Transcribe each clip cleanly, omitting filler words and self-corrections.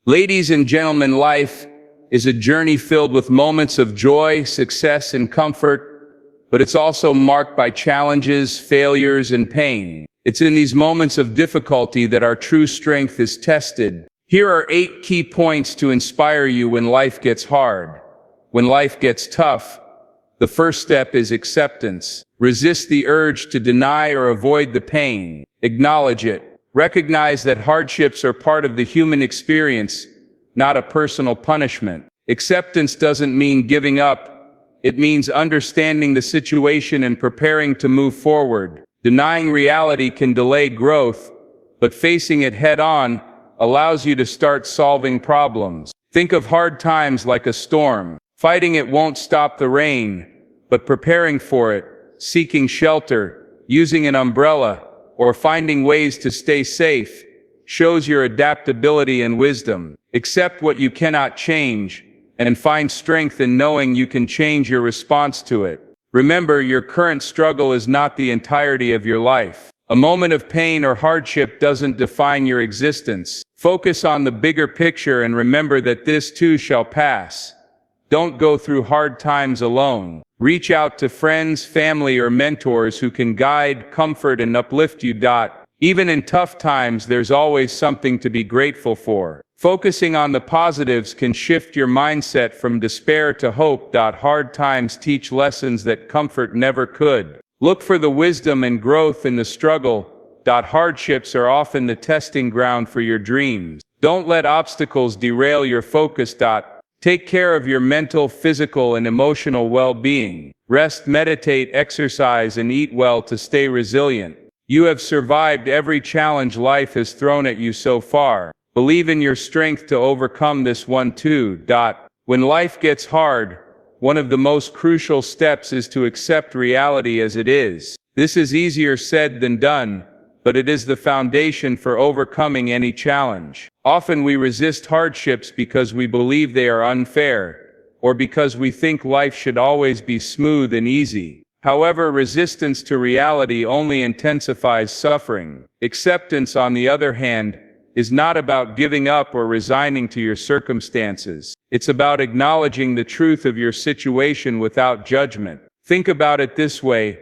Ladies and gentlemen, life is a journey filled with moments of joy, success, and comfort, but it's also marked by challenges, failures, and pain. It's in these moments of difficulty that our true strength is tested. Here are 8 key points to inspire you when life gets hard. When life gets tough, the first step is acceptance. Resist the urge to deny or avoid the pain. Acknowledge it. Recognize that hardships are part of the human experience, not a personal punishment. Acceptance doesn't mean giving up. It means understanding the situation and preparing to move forward. Denying reality can delay growth, but facing it head-on allows you to start solving problems. Think of hard times like a storm. Fighting it won't stop the rain, but preparing for it, seeking shelter, using an umbrella, or finding ways to stay safe, shows your adaptability and wisdom. Accept what you cannot change, and find strength in knowing you can change your response to it. Remember, your current struggle is not the entirety of your life. A moment of pain or hardship doesn't define your existence. Focus on the bigger picture and remember that this too shall pass. Don't go through hard times alone. Reach out to friends, family, or mentors who can guide, comfort, and uplift you. Even in tough times, there's always something to be grateful for. Focusing on the positives can shift your mindset from despair to hope. Hard times teach lessons that comfort never could. Look for the wisdom and growth in the struggle. Hardships are often the testing ground for your dreams. Don't let obstacles derail your focus. Take care of your mental, physical, and emotional well-being. Rest, meditate, exercise, and eat well to stay resilient. You have survived every challenge life has thrown at you so far. Believe in your strength to overcome this one too. When life gets hard, one of the most crucial steps is to accept reality as it is. This is easier said than done, but it is the foundation for overcoming any challenge. Often we resist hardships because we believe they are unfair, or because we think life should always be smooth and easy. However, resistance to reality only intensifies suffering. Acceptance, on the other hand, is not about giving up or resigning to your circumstances. It's about acknowledging the truth of your situation without judgment. Think about it this way.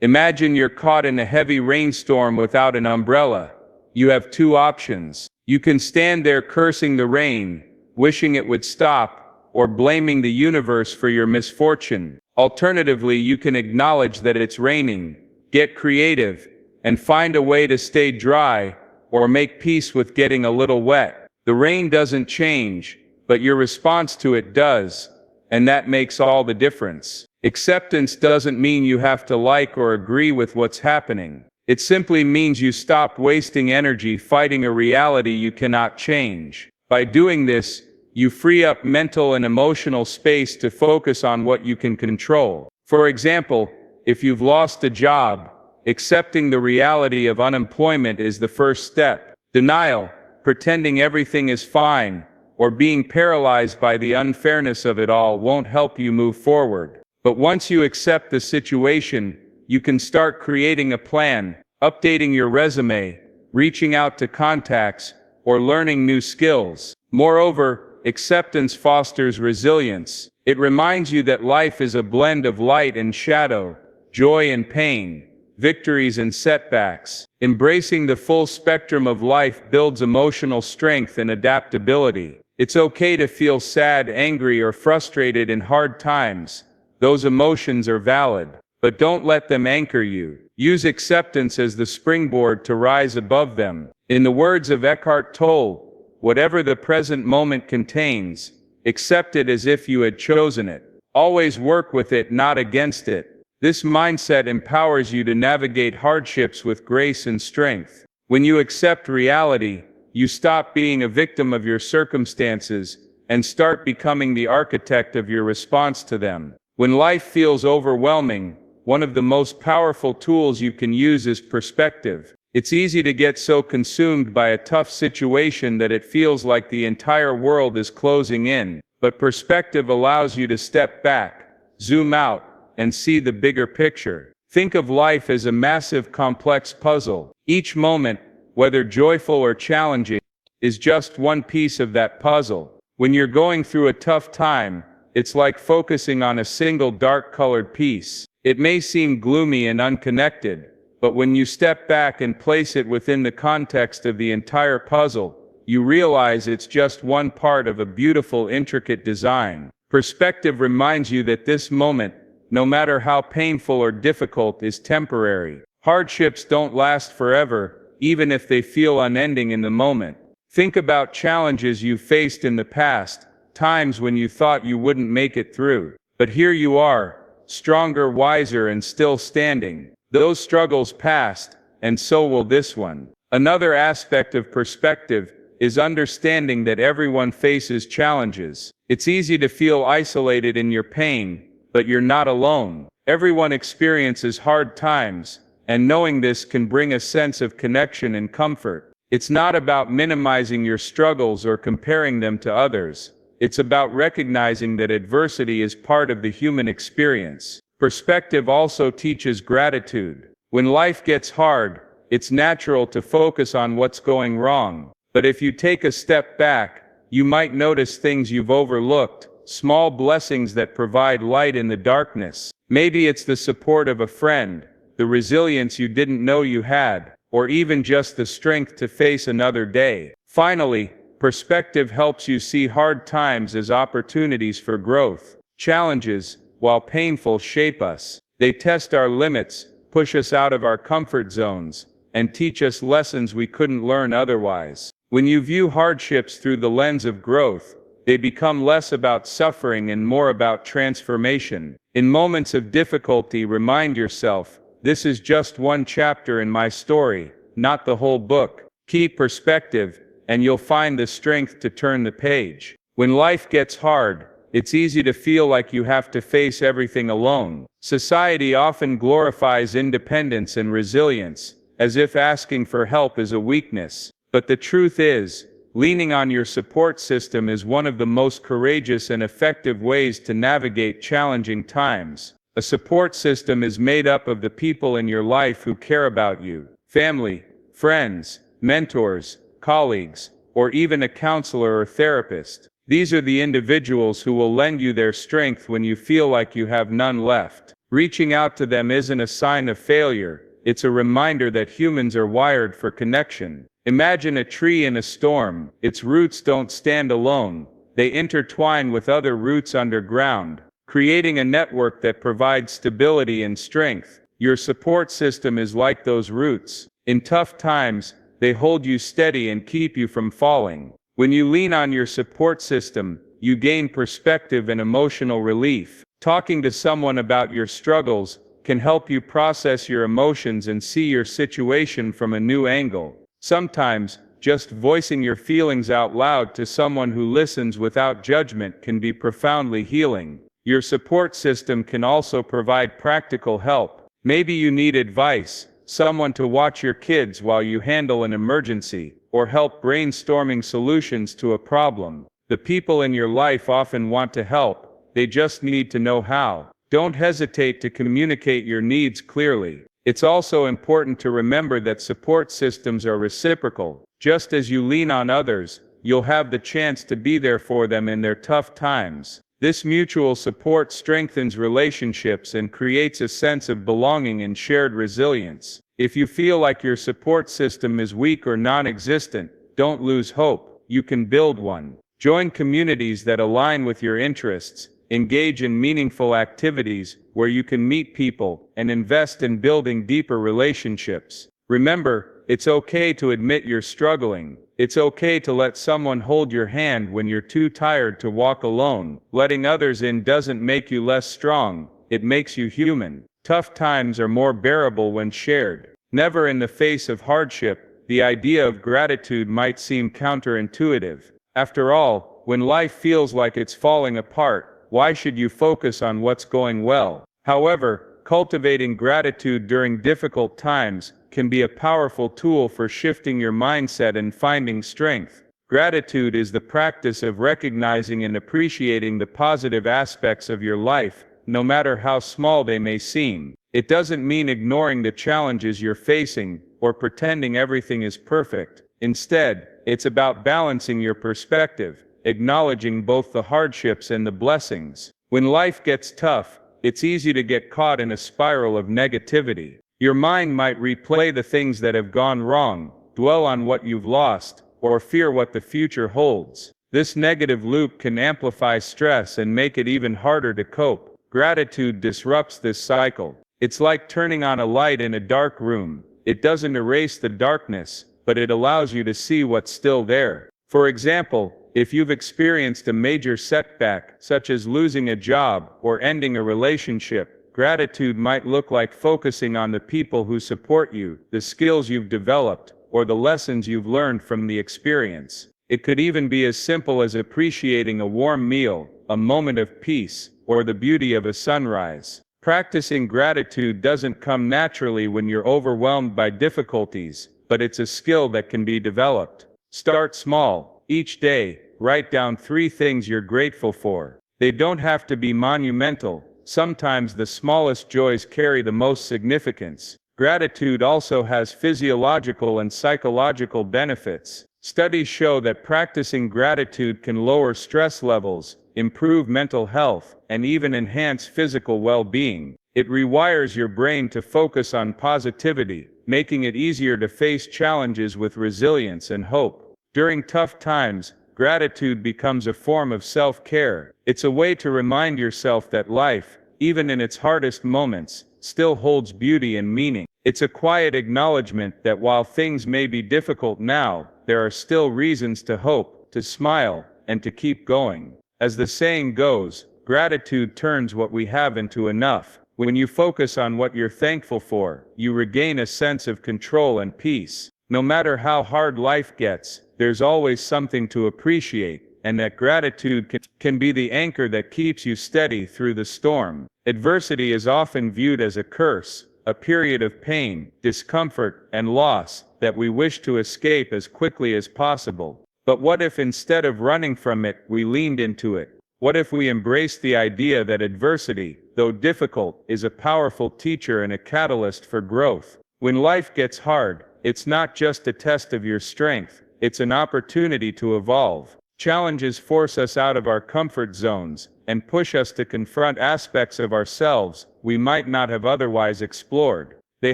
Imagine you're caught in a heavy rainstorm without an umbrella. You have 2 options. You can stand there cursing the rain, wishing it would stop, or blaming the universe for your misfortune. Alternatively, you can acknowledge that it's raining, get creative, and find a way to stay dry, or make peace with getting a little wet. The rain doesn't change, but your response to it does, and that makes all the difference. Acceptance doesn't mean you have to like or agree with what's happening. It simply means you stop wasting energy fighting a reality you cannot change. By doing this, you free up mental and emotional space to focus on what you can control. For example, if you've lost a job, accepting the reality of unemployment is the first step. Denial, pretending everything is fine, or being paralyzed by the unfairness of it all won't help you move forward. But once you accept the situation, you can start creating a plan, updating your resume, reaching out to contacts, or learning new skills. Moreover, acceptance fosters resilience. It reminds you that life is a blend of light and shadow, joy and pain, victories and setbacks. Embracing the full spectrum of life builds emotional strength and adaptability. It's okay to feel sad, angry, or frustrated in hard times. Those emotions are valid, but don't let them anchor you. Use acceptance as the springboard to rise above them. In the words of Eckhart Tolle, whatever the present moment contains, accept it as if you had chosen it. Always work with it, not against it. This mindset empowers you to navigate hardships with grace and strength. When you accept reality, you stop being a victim of your circumstances and start becoming the architect of your response to them. When life feels overwhelming, one of the most powerful tools you can use is perspective. It's easy to get so consumed by a tough situation that it feels like the entire world is closing in. But perspective allows you to step back, zoom out, and see the bigger picture. Think of life as a massive, complex puzzle. Each moment, whether joyful or challenging, is just one piece of that puzzle. When you're going through a tough time, it's like focusing on a single dark-colored piece. It may seem gloomy and unconnected, but when you step back and place it within the context of the entire puzzle, you realize it's just one part of a beautiful, intricate design. Perspective reminds you that this moment, no matter how painful or difficult, is temporary. Hardships don't last forever, even if they feel unending in the moment. Think about challenges you faced in the past, times when you thought you wouldn't make it through. But here you are, stronger, wiser, and still standing. Those struggles passed, and so will this one. Another aspect of perspective is understanding that everyone faces challenges. It's easy to feel isolated in your pain, but you're not alone. Everyone experiences hard times, and knowing this can bring a sense of connection and comfort. It's not about minimizing your struggles or comparing them to others. It's about recognizing that adversity is part of the human experience. Perspective also teaches gratitude. When life gets hard, it's natural to focus on what's going wrong. But if you take a step back, you might notice things you've overlooked, small blessings that provide light in the darkness. Maybe it's the support of a friend, the resilience you didn't know you had, or even just the strength to face another day. Finally, perspective helps you see hard times as opportunities for growth. Challenges, while painful, shape us. They test our limits, push us out of our comfort zones, and teach us lessons we couldn't learn otherwise. When you view hardships through the lens of growth, they become less about suffering and more about transformation. In moments of difficulty, remind yourself, this is just one chapter in my story, not the whole book. Keep perspective, and you'll find the strength to turn the page. When life gets hard, it's easy to feel like you have to face everything alone. Society often glorifies independence and resilience, as if asking for help is a weakness. But the truth is, leaning on your support system is one of the most courageous and effective ways to navigate challenging times. A support system is made up of the people in your life who care about you: family, friends, mentors, colleagues, or even a counselor or therapist. These are the individuals who will lend you their strength when you feel like you have none left. Reaching out to them isn't a sign of failure, it's a reminder that humans are wired for connection. Imagine a tree in a storm. Its roots don't stand alone, they intertwine with other roots underground, creating a network that provides stability and strength. Your support system is like those roots. In tough times, they hold you steady and keep you from falling. When you lean on your support system, you gain perspective and emotional relief. Talking to someone about your struggles can help you process your emotions and see your situation from a new angle. Sometimes, just voicing your feelings out loud to someone who listens without judgment can be profoundly healing. Your support system can also provide practical help. Maybe you need advice, someone to watch your kids while you handle an emergency, or help brainstorming solutions to a problem. The people in your life often want to help, they just need to know how. Don't hesitate to communicate your needs clearly. It's also important to remember that support systems are reciprocal. Just as you lean on others, you'll have the chance to be there for them in their tough times. This mutual support strengthens relationships and creates a sense of belonging and shared resilience. If you feel like your support system is weak or non-existent, don't lose hope. You can build one. Join communities that align with your interests, engage in meaningful activities where you can meet people, and invest in building deeper relationships. Remember, it's okay to admit you're struggling. It's okay to let someone hold your hand when you're too tired to walk alone. Letting others in doesn't make you less strong, it makes you human. Tough times are more bearable when shared. Never in the face of hardship, the idea of gratitude might seem counterintuitive. After all, when life feels like it's falling apart, why should you focus on what's going well? However, cultivating gratitude during difficult times can be a powerful tool for shifting your mindset and finding strength. Gratitude is the practice of recognizing and appreciating the positive aspects of your life, no matter how small they may seem. It doesn't mean ignoring the challenges you're facing or pretending everything is perfect. Instead, it's about balancing your perspective, acknowledging both the hardships and the blessings. When life gets tough, it's easy to get caught in a spiral of negativity. Your mind might replay the things that have gone wrong, dwell on what you've lost, or fear what the future holds. This negative loop can amplify stress and make it even harder to cope. Gratitude disrupts this cycle. It's like turning on a light in a dark room. It doesn't erase the darkness, but it allows you to see what's still there. For example, if you've experienced a major setback, such as losing a job or ending a relationship, gratitude might look like focusing on the people who support you, the skills you've developed, or the lessons you've learned from the experience. It could even be as simple as appreciating a warm meal, a moment of peace, or the beauty of a sunrise. Practicing gratitude doesn't come naturally when you're overwhelmed by difficulties, but it's a skill that can be developed. Start small. Each day, write down 3 things you're grateful for. They don't have to be monumental. Sometimes the smallest joys carry the most significance. Gratitude also has physiological and psychological benefits. Studies show that practicing gratitude can lower stress levels, improve mental health, and even enhance physical well-being. It rewires your brain to focus on positivity, making it easier to face challenges with resilience and hope. During tough times, gratitude becomes a form of self-care. It's a way to remind yourself that life, even in its hardest moments, still holds beauty and meaning. It's a quiet acknowledgement that while things may be difficult now, there are still reasons to hope, to smile, and to keep going. As the saying goes, gratitude turns what we have into enough. When you focus on what you're thankful for, you regain a sense of control and peace. No matter how hard life gets, there's always something to appreciate, and that gratitude can be the anchor that keeps you steady through the storm. Adversity is often viewed as a curse, a period of pain, discomfort, and loss that we wish to escape as quickly as possible. But what if instead of running from it, we leaned into it? What if we embraced the idea that adversity, though difficult, is a powerful teacher and a catalyst for growth? When life gets hard, it's not just a test of your strength, it's an opportunity to evolve. Challenges force us out of our comfort zones and push us to confront aspects of ourselves we might not have otherwise explored. They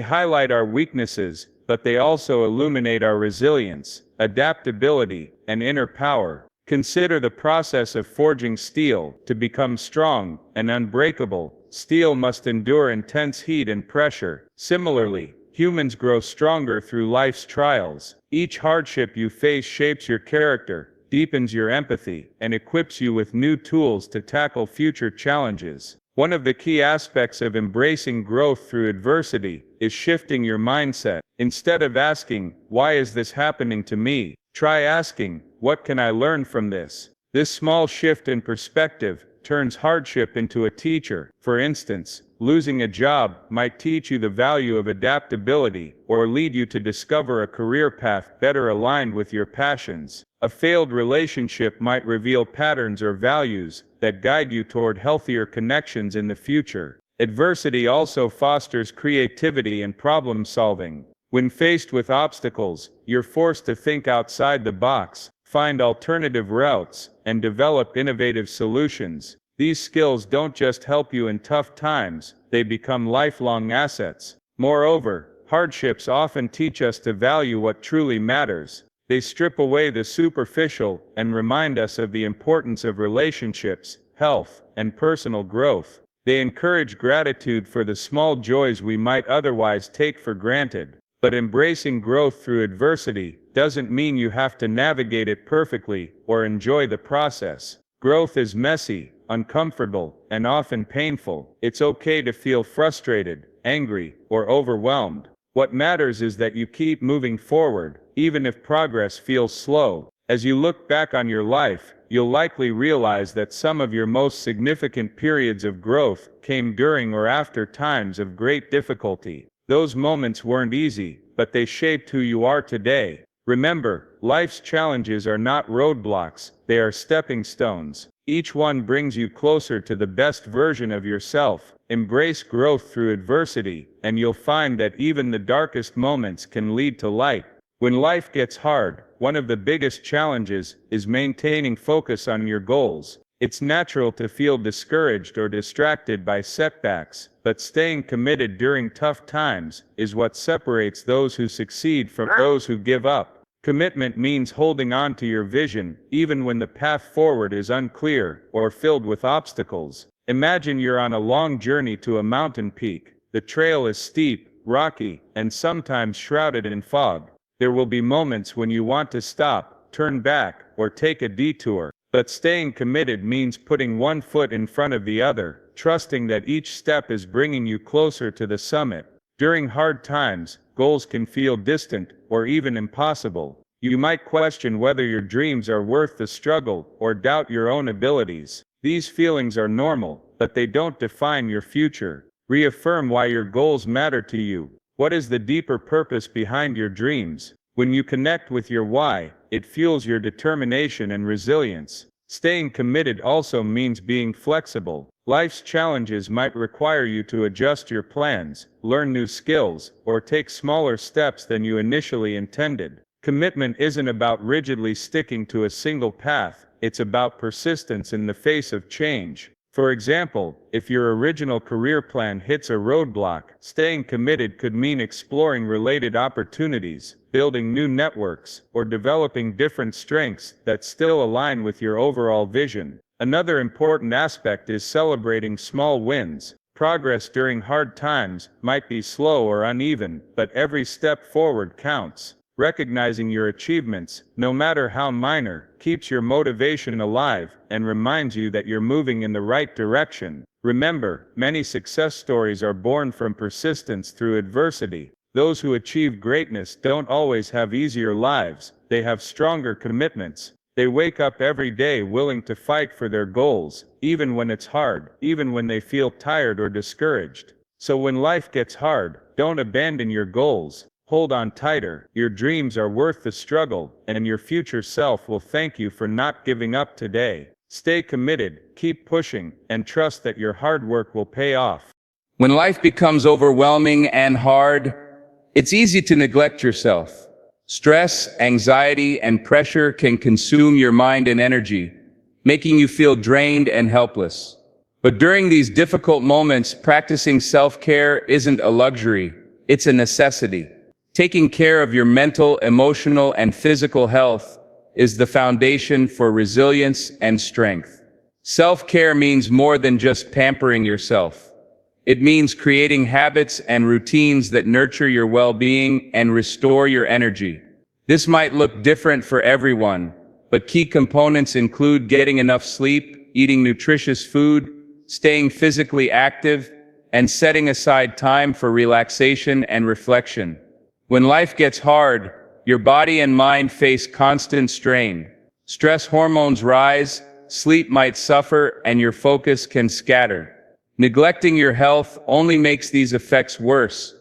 highlight our weaknesses, but they also illuminate our resilience, adaptability, and inner power. Consider the process of forging steel. To become strong and unbreakable, steel must endure intense heat and pressure. Similarly, humans grow stronger through life's trials. Each hardship you face shapes your character, deepens your empathy, and equips you with new tools to tackle future challenges. One of the key aspects of embracing growth through adversity is shifting your mindset. Instead of asking, "Why is this happening to me?" try asking, "What can I learn from this?" This small shift in perspective turns hardship into a teacher. For instance, losing a job might teach you the value of adaptability, or lead you to discover a career path better aligned with your passions. A failed relationship might reveal patterns or values that guide you toward healthier connections in the future. Adversity also fosters creativity and problem solving. When faced with obstacles, you're forced to think outside the box, find alternative routes, and develop innovative solutions. These skills don't just help you in tough times, they become lifelong assets. Moreover, hardships often teach us to value what truly matters. They strip away the superficial and remind us of the importance of relationships, health, and personal growth. They encourage gratitude for the small joys we might otherwise take for granted. But embracing growth through adversity doesn't mean you have to navigate it perfectly or enjoy the process. Growth is messy, uncomfortable, and often painful. It's okay to feel frustrated, angry, or overwhelmed. What matters is that you keep moving forward, even if progress feels slow. As you look back on your life, you'll likely realize that some of your most significant periods of growth came during or after times of great difficulty. Those moments weren't easy, but they shaped who you are today. Remember, life's challenges are not roadblocks, they are stepping stones. Each one brings you closer to the best version of yourself. Embrace growth through adversity, and you'll find that even the darkest moments can lead to light. When life gets hard, one of the biggest challenges is maintaining focus on your goals. It's natural to feel discouraged or distracted by setbacks, but staying committed during tough times is what separates those who succeed from those who give up. Commitment means holding on to your vision, even when the path forward is unclear or filled with obstacles. Imagine you're on a long journey to a mountain peak. The trail is steep, rocky, and sometimes shrouded in fog. There will be moments when you want to stop, turn back, or take a detour. But staying committed means putting one foot in front of the other, trusting that each step is bringing you closer to the summit. During hard times, goals can feel distant or even impossible. You might question whether your dreams are worth the struggle or doubt your own abilities. These feelings are normal, but they don't define your future. Reaffirm why your goals matter to you. What is the deeper purpose behind your dreams? When you connect with your why, it fuels your determination and resilience. Staying committed also means being flexible. Life's challenges might require you to adjust your plans, learn new skills, or take smaller steps than you initially intended. Commitment isn't about rigidly sticking to a single path, it's about persistence in the face of change. For example, if your original career plan hits a roadblock, staying committed could mean exploring related opportunities, building new networks, or developing different strengths that still align with your overall vision. Another important aspect is celebrating small wins. Progress during hard times might be slow or uneven, but every step forward counts. Recognizing your achievements, no matter how minor, keeps your motivation alive and reminds you that you're moving in the right direction. Remember, many success stories are born from persistence through adversity. Those who achieve greatness don't always have easier lives, they have stronger commitments. They wake up every day willing to fight for their goals, even when it's hard, even when they feel tired or discouraged. So when life gets hard, don't abandon your goals. Hold on tighter. Your dreams are worth the struggle, and your future self will thank you for not giving up today. Stay committed, keep pushing, and trust that your hard work will pay off. When life becomes overwhelming and hard, it's easy to neglect yourself. Stress, anxiety, and pressure can consume your mind and energy, making you feel drained and helpless. But during these difficult moments, practicing self-care isn't a luxury, it's a necessity. Taking care of your mental, emotional, and physical health is the foundation for resilience and strength. Self-care means more than just pampering yourself. It means creating habits and routines that nurture your well-being and restore your energy. This might look different for everyone, but key components include getting enough sleep, eating nutritious food, staying physically active, and setting aside time for relaxation and reflection. When life gets hard, your body and mind face constant strain. Stress hormones rise, sleep might suffer, and your focus can scatter. Neglecting your health only makes these effects worse,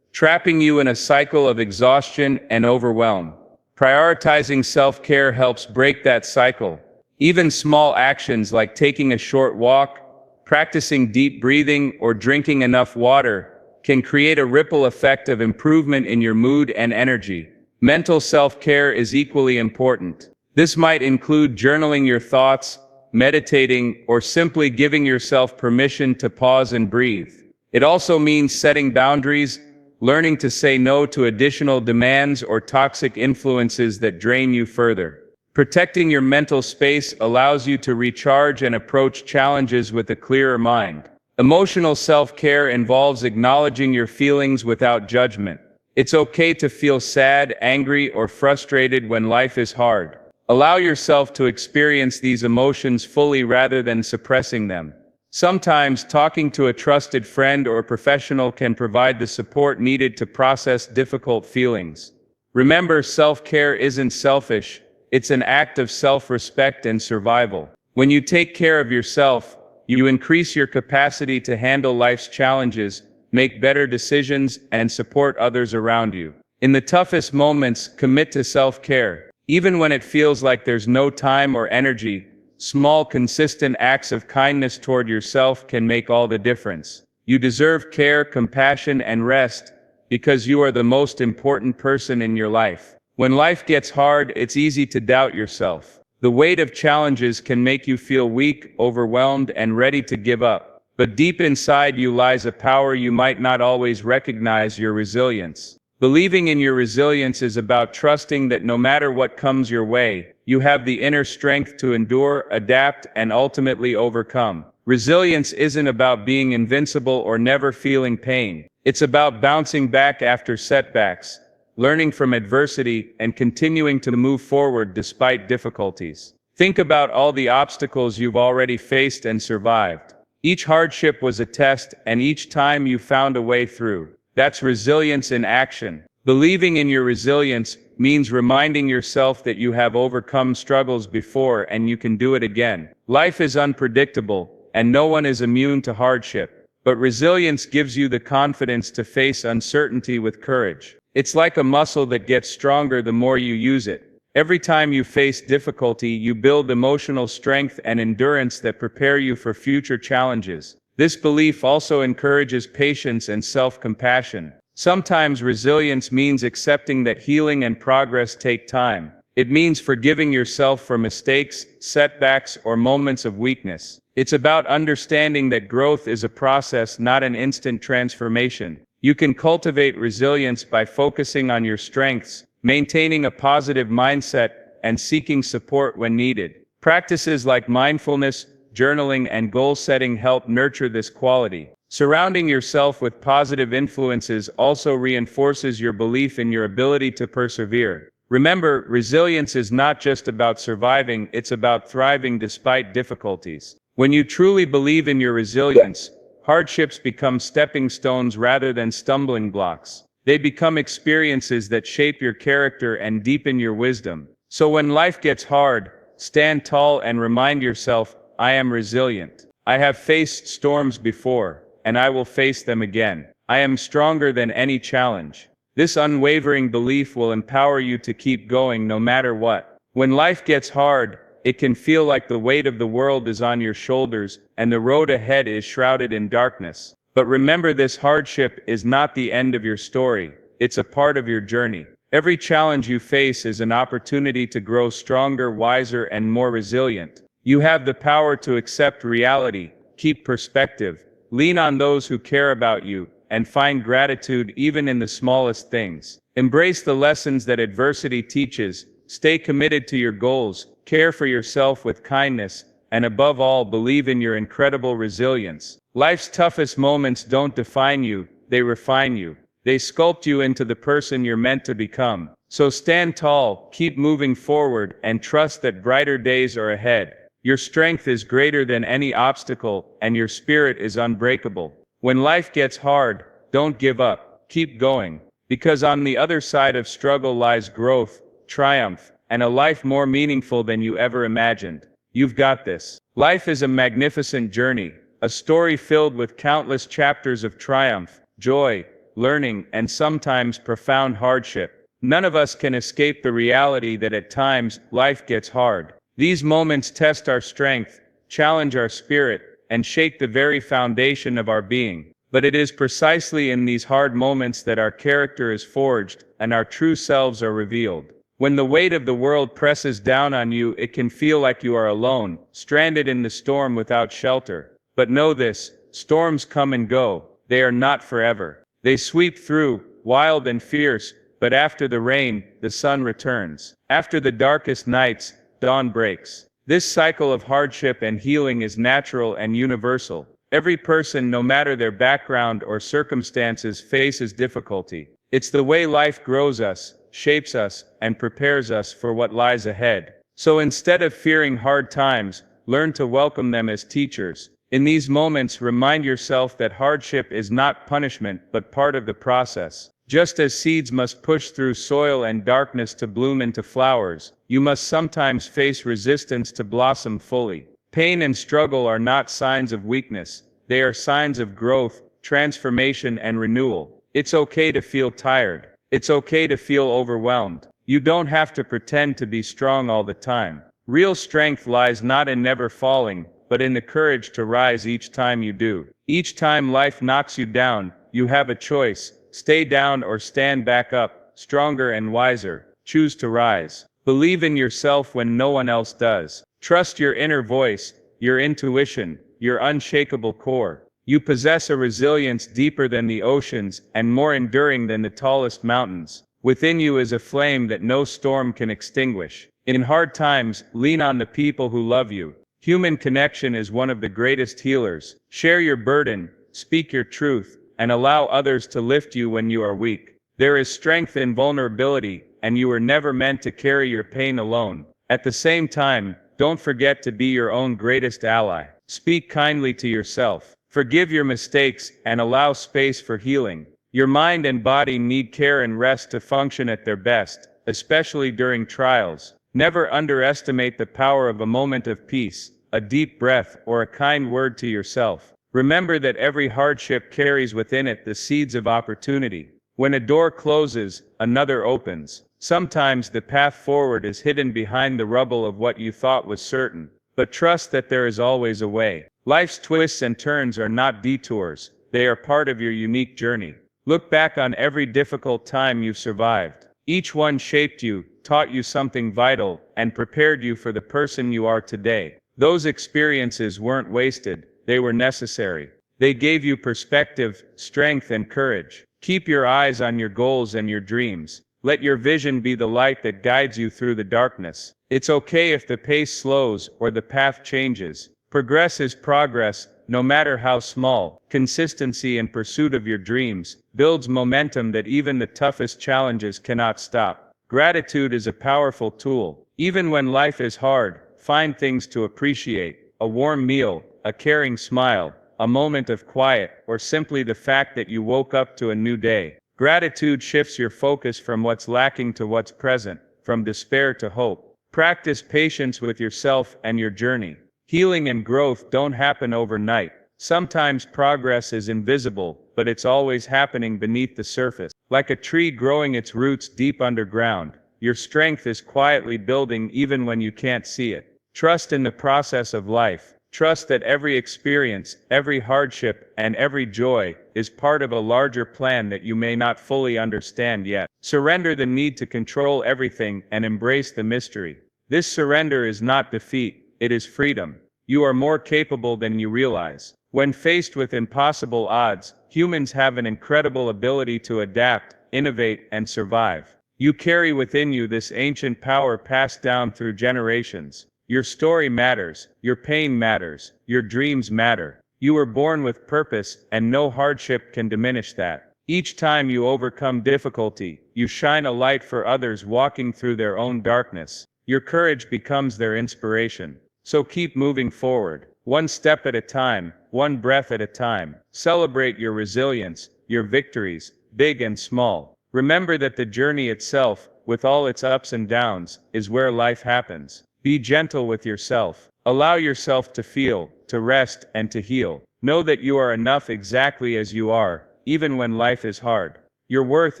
trapping you in a cycle of exhaustion and overwhelm. Prioritizing self-care helps break that cycle. Even small actions like taking a short walk, practicing deep breathing, or drinking enough water can create a ripple effect of improvement in your mood and energy. Mental self-care is equally important. This might include journaling your thoughts, meditating, or simply giving yourself permission to pause and breathe. It also means setting boundaries, learning to say no to additional demands or toxic influences that drain you further. Protecting your mental space allows you to recharge and approach challenges with a clearer mind. Emotional self-care involves acknowledging your feelings without judgment. It's okay to feel sad, angry, or frustrated when life is hard. Allow yourself to experience these emotions fully rather than suppressing them. Sometimes talking to a trusted friend or professional can provide the support needed to process difficult feelings. Remember, self-care isn't selfish, it's an act of self-respect and survival. When you take care of yourself, you increase your capacity to handle life's challenges, make better decisions, and support others around you. In the toughest moments, commit to self-care. Even when it feels like there's no time or energy, small, consistent acts of kindness toward yourself can make all the difference. You deserve care, compassion, and rest because you are the most important person in your life. When life gets hard, it's easy to doubt yourself. The weight of challenges can make you feel weak, overwhelmed, and ready to give up. But deep inside you lies a power you might not always recognize: your resilience. Believing in your resilience is about trusting that no matter what comes your way, you have the inner strength to endure, adapt, and ultimately overcome. Resilience isn't about being invincible or never feeling pain. It's about bouncing back after setbacks, learning from adversity, and continuing to move forward despite difficulties. Think about all the obstacles you've already faced and survived. Each hardship was a test, and each time you found a way through. That's resilience in action. Believing in your resilience means reminding yourself that you have overcome struggles before and you can do it again. Life is unpredictable, and no one is immune to hardship. But resilience gives you the confidence to face uncertainty with courage. It's like a muscle that gets stronger the more you use it. Every time you face difficulty, you build emotional strength and endurance that prepare you for future challenges. This belief also encourages patience and self-compassion. Sometimes resilience means accepting that healing and progress take time. It means forgiving yourself for mistakes, setbacks, or moments of weakness. It's about understanding that growth is a process, not an instant transformation. You can cultivate resilience by focusing on your strengths, maintaining a positive mindset, and seeking support when needed. Practices like mindfulness, journaling, and goal setting help nurture this quality. Surrounding yourself with positive influences also reinforces your belief in your ability to persevere. Remember, resilience is not just about surviving, it's about thriving despite difficulties. When you truly believe in your resilience, hardships become stepping stones rather than stumbling blocks. They become experiences that shape your character and deepen your wisdom. So when life gets hard, stand tall and remind yourself, I am resilient. I have faced storms before, and I will face them again. I am stronger than any challenge. This unwavering belief will empower you to keep going no matter what. When life gets hard, it can feel like the weight of the world is on your shoulders, and the road ahead is shrouded in darkness. But remember, this hardship is not the end of your story. It's a part of your journey. Every challenge you face is an opportunity to grow stronger, wiser, and more resilient. You have the power to accept reality, keep perspective, lean on those who care about you, and find gratitude even in the smallest things. Embrace the lessons that adversity teaches, stay committed to your goals, care for yourself with kindness, and above all, believe in your incredible resilience. Life's toughest moments don't define you, they refine you. They sculpt you into the person you're meant to become. So stand tall, keep moving forward, and trust that brighter days are ahead. Your strength is greater than any obstacle, and your spirit is unbreakable. When life gets hard, don't give up. Keep going. Because on the other side of struggle lies growth, triumph, and a life more meaningful than you ever imagined. You've got this. Life is a magnificent journey, a story filled with countless chapters of triumph, joy, learning, and sometimes profound hardship. None of us can escape the reality that at times, life gets hard. These moments test our strength, challenge our spirit, and shake the very foundation of our being. But it is precisely in these hard moments that our character is forged, and our true selves are revealed. When the weight of the world presses down on you, it can feel like you are alone, stranded in the storm without shelter. But know this, storms come and go. They are not forever. They sweep through, wild and fierce, but after the rain, the sun returns. After the darkest nights, dawn breaks. This cycle of hardship and healing is natural and universal. Every person, no matter their background or circumstances, faces difficulty. It's the way life grows us, shapes us, and prepares us for what lies ahead. So instead of fearing hard times, learn to welcome them as teachers. In these moments, remind yourself that hardship is not punishment, but part of the process. Just as seeds must push through soil and darkness to bloom into flowers, you must sometimes face resistance to blossom fully. Pain and struggle are not signs of weakness. They are signs of growth, transformation, and renewal. It's okay to feel tired. It's okay to feel overwhelmed. You don't have to pretend to be strong all the time. Real strength lies not in never falling, but in the courage to rise each time you do. Each time life knocks you down, you have a choice. Stay down or stand back up, stronger and wiser. Choose to rise. Believe in yourself when no one else does. Trust your inner voice, your intuition, your unshakable core. You possess a resilience deeper than the oceans and more enduring than the tallest mountains. Within you is a flame that no storm can extinguish. In hard times, lean on the people who love you. Human connection is one of the greatest healers. Share your burden, speak your truth, and allow others to lift you when you are weak. There is strength in vulnerability, and you were never meant to carry your pain alone. At the same time, don't forget to be your own greatest ally. Speak kindly to yourself. Forgive your mistakes and allow space for healing. Your mind and body need care and rest to function at their best, especially during trials. Never underestimate the power of a moment of peace, a deep breath, or a kind word to yourself. Remember that every hardship carries within it the seeds of opportunity. When a door closes, another opens. Sometimes the path forward is hidden behind the rubble of what you thought was certain. But trust that there is always a way. Life's twists and turns are not detours, they are part of your unique journey. Look back on every difficult time you've survived. Each one shaped you, taught you something vital, and prepared you for the person you are today. Those experiences weren't wasted, they were necessary. They gave you perspective, strength, and courage. Keep your eyes on your goals and your dreams. Let your vision be the light that guides you through the darkness. It's okay if the pace slows or the path changes. Progress is progress, no matter how small. Consistency in pursuit of your dreams builds momentum that even the toughest challenges cannot stop. Gratitude is a powerful tool. Even when life is hard, find things to appreciate. A warm meal, a caring smile, a moment of quiet, or simply the fact that you woke up to a new day. Gratitude shifts your focus from what's lacking to what's present, from despair to hope. Practice patience with yourself and your journey. Healing and growth don't happen overnight. Sometimes progress is invisible, but it's always happening beneath the surface. Like a tree growing its roots deep underground, your strength is quietly building even when you can't see it. Trust in the process of life. Trust that every experience, every hardship, and every joy is part of a larger plan that you may not fully understand yet. Surrender the need to control everything and embrace the mystery. This surrender is not defeat, it is freedom. You are more capable than you realize. When faced with impossible odds, humans have an incredible ability to adapt, innovate, and survive. You carry within you this ancient power passed down through generations. Your story matters, your pain matters, your dreams matter. You were born with purpose, and no hardship can diminish that. Each time you overcome difficulty, you shine a light for others walking through their own darkness. Your courage becomes their inspiration. So keep moving forward, one step at a time, one breath at a time. Celebrate your resilience, your victories, big and small. Remember that the journey itself, with all its ups and downs, is where life happens. Be gentle with yourself. Allow yourself to feel, to rest, and to heal. Know that you are enough exactly as you are, even when life is hard. Your worth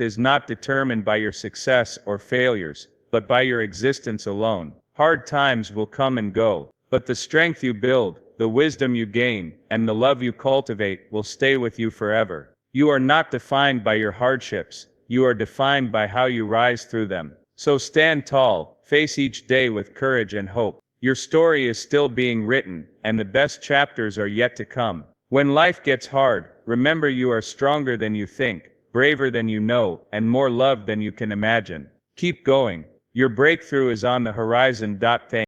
is not determined by your success or failures, but by your existence alone. Hard times will come and go, but the strength you build, the wisdom you gain, and the love you cultivate will stay with you forever. You are not defined by your hardships, you are defined by how you rise through them. So stand tall, face each day with courage and hope. Your story is still being written, and the best chapters are yet to come. When life gets hard, remember you are stronger than you think, braver than you know, and more loved than you can imagine. Keep going. Your breakthrough is on the horizon. Thank